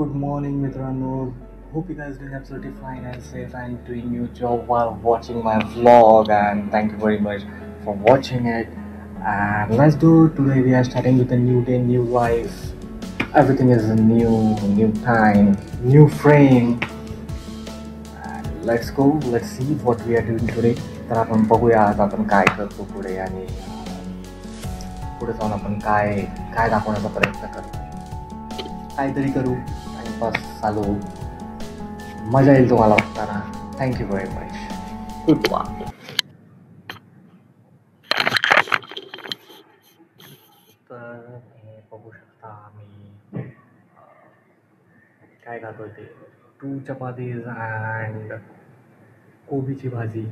good morning, Mitrano. Hope you guys doing absolutely fine and safe and doing your job while watching my vlog. And thank you very much for watching it. And let's do it. Today we are starting with a new day, new life. Everything is new, new time, new frame. And let's go. Let's see what we are doing today. तर आपण बघूया आज आपण काय करतो पुढे आणि पुढे जाऊन आपण काय काय दाखवण्याचा प्रयत्न करतो. काहीतरी करू आणि बस चालू. मजा येईल तुम्हाला बघताना. Thank you very much. Good bye. तर हे बघू शकता मी काय खातो ते 2 चपातीज अँड कोबीची भाजी.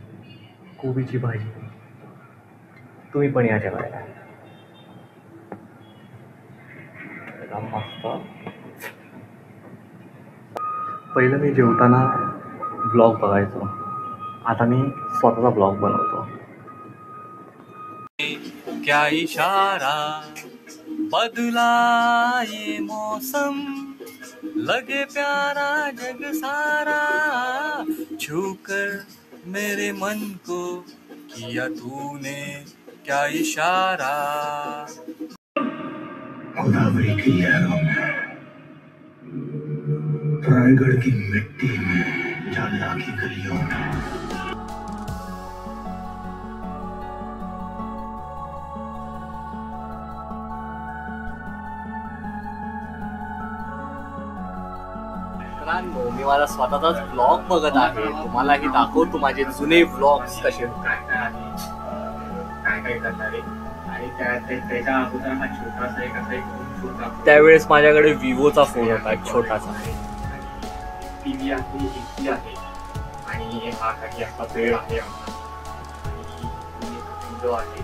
तुम्ही पण या जेवायला. मस्त. पहिलं मी जेवताना ब्लॉग बघायचो, आता मी स्वतःचा ब्लॉग बनवतो. क्या इशारा बदला ये मौसम, लगे प्यारा जग सारा, छूकर मेरे मन को किया तूने क्या इशारा. गोदावरी की लहरों में, रायगढ़ की मिट्टी में, जालना की गलियों में. मित्रांनो, मी माझा स्वतःचाच ब्लॉग बघत आहे. तुम्हालाही दाखवतो माझे जुने ब्लॉग्स कसे त्यावेळेस माझ्याकडे विवोचा फोन होता, एक छोटासा. टीव्ही आहे, एसी आहे आणि हा काही असा बेड आहे आहे.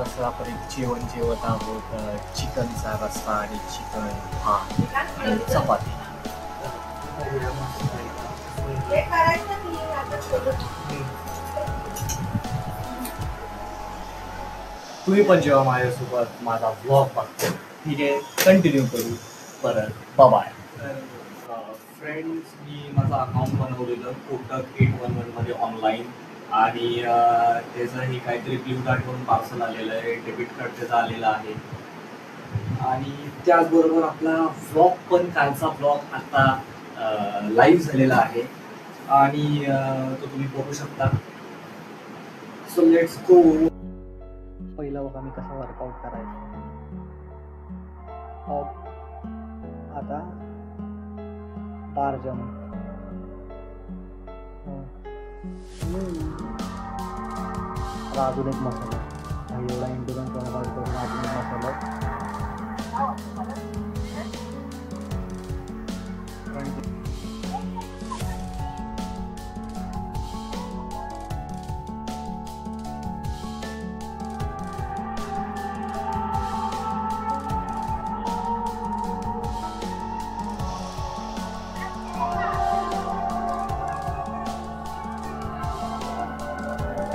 असं आपण एक जेवण जेवत आहोत. चिकनचा रस्सा आणि चिकन भात आणि चपाती. तुम्ही पण जेव्हा माझ्यासोबत माझा ब्लॉग बघतो. ठीक आहे, कंटिन्यू करू परत. बाय. फ्रेंड्स, मी माझं अकाउंट बनवलेलं कोटक 811मध्ये ऑनलाईन आणि त्याचंही काहीतरी ब्ल्यू कार्डवरून पार्सल आलेलं आहे, डेबिट कार्ड त्याचा आलेला आहे. आणि त्याचबरोबर आपला व्लॉग पण, कालचा व्लॉग आता लाईव्ह झालेला आहे आणि तो तुम्ही बघू शकता. So let's go. पहिला बघा मी कसा वर्कआउट करायचा. आता टार्जन अजून एक मसाला. एवढा इंटुरन्स करून अजून एक मसाला.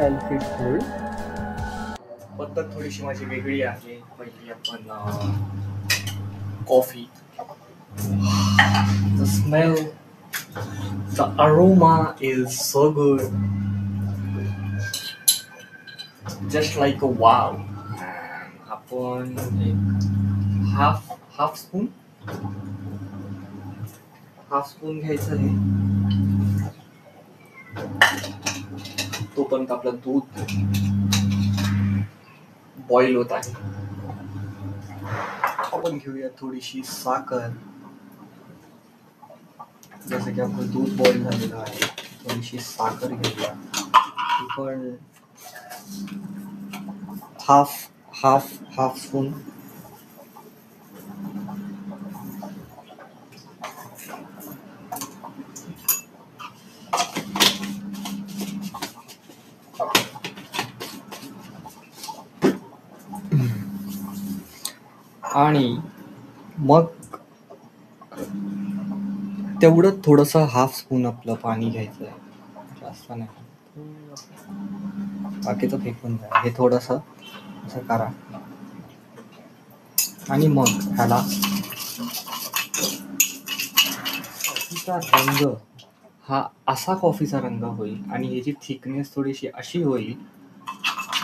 एलफिट होल्ड. पद्धत थोडीशी माझी वेगळी आहे. पहिली आपण coffee. The smell, the aroma is so good, just like a wow. आपण एक हाफ स्पून घ्यायचं आहे. तोपर्यंत आपलं दूध बॉईल होत आहे. आपण घेऊया थोडीशी साखर. जसं की आपलं दूध बॉईल झालेलं आहे, थोडीशी साखर घेऊया. पण हाफ स्पून. आणि मग तेवढं थोडंसं हाफ स्पून आपलं पाणी घ्यायचं आहे, जास्त नाही. बाकीचं फेकून द्या. हे थोडंसं असं करा आणि मग ह्याला कॉफीचा रंग हा असा कॉफीचा रंग होईल आणि याची थिकनेस थोडीशी अशी होईल,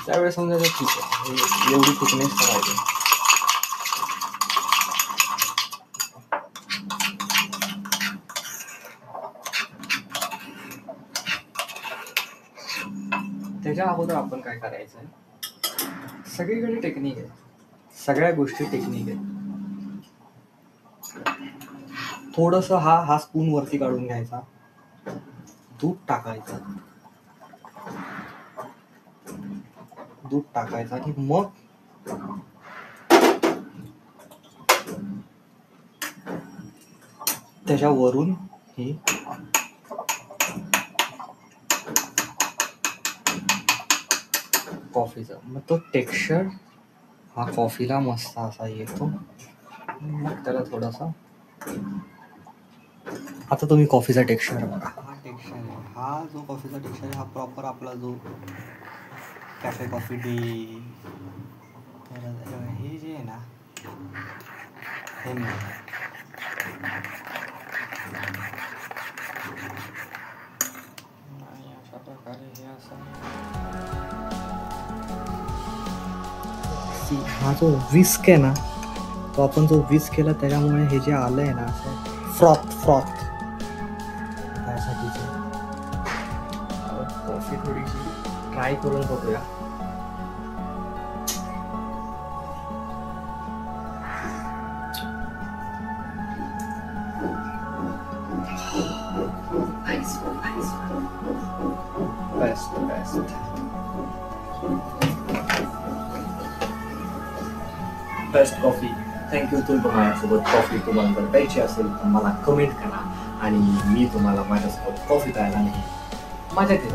त्यावेळेस समजायचं ठीक आहे, एवढी थिकनेस पाहिजे. त्याच्या अगोदर आपण काय करायचं आहे, सगळीकडे टेक्निक आहे, सगळ्या गोष्टी टेक्निक आहेत. थोडंसं हा स्पून वरती काढून घ्यायचा, दूध टाकायचं आणि मग त्याच्यावरून ही कॉफीचा, मग तो टेक्स्चर हा कॉफीला मस्त असा येतो. मग त्याला थोडासा, आता तुम्ही कॉफीचा टेक्स्चर बघा, हा टेक्स्चर आहे, हा जो कॉफीचा टेक्स्चर आहे हा प्रॉपर आपला जो कॅफे कॉफी डे, हे जे आहे ना, हे अशा प्रकारे हे असं, हा जो विस्क आहे ना, तो आपण जो विस्क केला त्याच्यामुळे हे जे आलं आहे ना असं फ्रॉथ त्यासाठीच. कॉफी थोडीशी ट्राय करून बघूया. Best coffee. थँक्यू. तुम्ही माझ्यासोबत कॉफी तुम्हाला जर प्यायची असेल तर मला कमेंट करा आणि मी तुम्हाला माझ्यासोबत कॉफी प्यायला नाही मजा येते.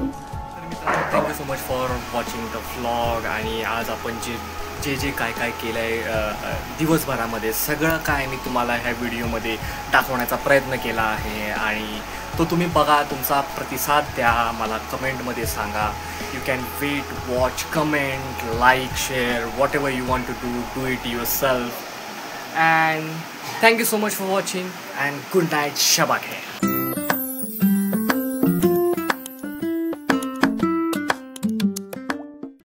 Thank you so much for watching the vlog. आणि आज आपण जे काय केलं आहे दिवसभरामध्ये, सगळं काय मी तुम्हाला ह्या व्हिडिओमध्ये दाखवण्याचा प्रयत्न केला आहे. आणि तो तुम्ही बघा, तुमचा प्रतिसाद द्या, मला कमेंटमध्ये सांगा. You can wait, watch, comment, like, share, whatever you want to do it yourself. And thank you so much for watching and good night, Shabak hai.